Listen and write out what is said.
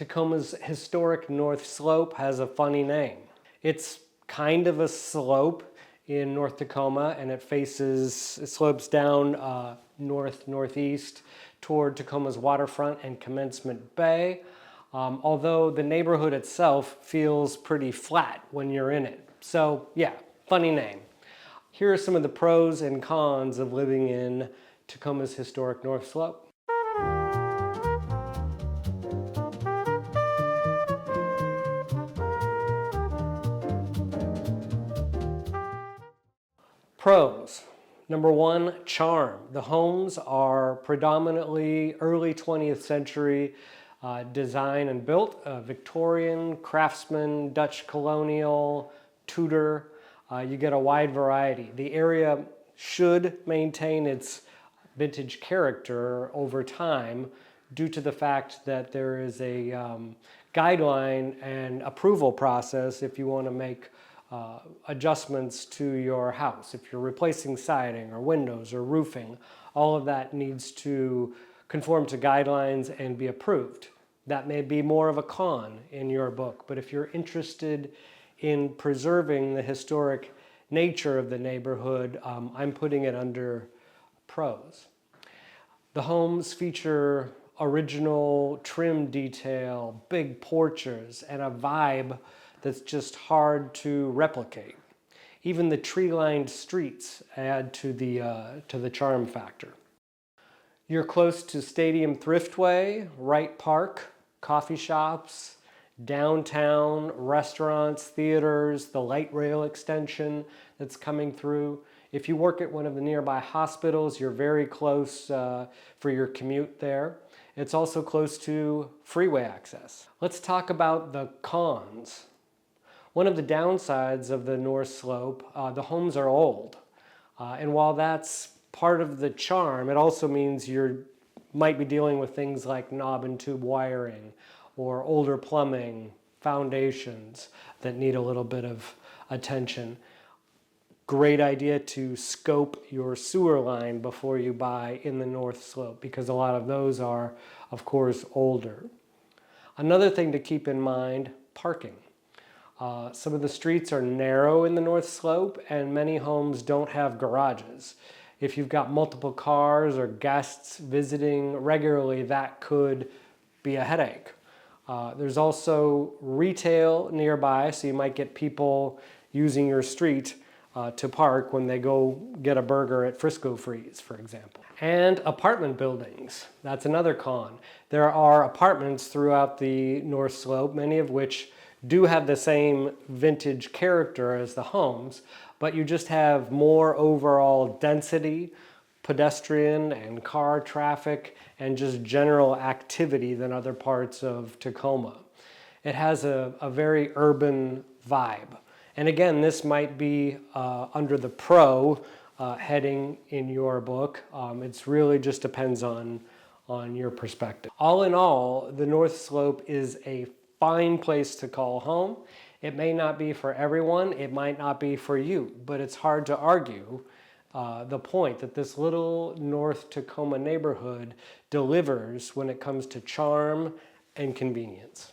Tacoma's historic North Slope has a funny name. It's kind of a slope in North Tacoma, and it slopes down northeast toward Tacoma's waterfront and Commencement Bay, although the neighborhood itself feels pretty flat when you're in it. So yeah, funny name. Here are some of the pros and cons of living in Tacoma's historic North Slope. Pros. Number one, charm. The homes are predominantly early 20th century design and built, Victorian, Craftsman, Dutch Colonial, Tudor. You get a wide variety. The area should maintain its vintage character over time due to the fact that there is a guideline and approval process if you want to make adjustments to your house. If you're replacing siding or windows or roofing, all of that needs to conform to guidelines and be approved. That may be more of a con in your book, but if you're interested in preserving the historic nature of the neighborhood, I'm putting it under pros. The homes feature original trim detail, big porches, and a vibe that's just hard to replicate. Even the tree-lined streets add to the charm factor. You're close to Stadium Thriftway, Wright Park, coffee shops, downtown, restaurants, theaters, the light rail extension that's coming through. If you work at one of the nearby hospitals, you're very close for your commute there. It's also close to freeway access. Let's talk about the cons. One of the downsides of the North Slope, the homes are old. And while that's part of the charm, it also means you might be dealing with things like knob and tube wiring or older plumbing, foundations that need a little bit of attention. Great idea to scope your sewer line before you buy in the North Slope because a lot of those are, of course, older. Another thing to keep in mind, parking. Some of the streets are narrow in the North Slope and many homes don't have garages. If you've got multiple cars or guests visiting regularly, that could be a headache. There's also retail nearby, so you might get people using your street to park when they go get a burger at Frisco Freeze, for example. And apartment buildings, that's another con. There are apartments throughout the North Slope, many of which do have the same vintage character as the homes, but you just have more overall density, pedestrian and car traffic, and just general activity than other parts of Tacoma. It has a very urban vibe. And again, this might be under the pro heading in your book. It really just depends on your perspective. All in all, the North Slope is a fine place to call home. It may not be for everyone, it might not be for you, but it's hard to argue the point that this little North Tacoma neighborhood delivers when it comes to charm and convenience.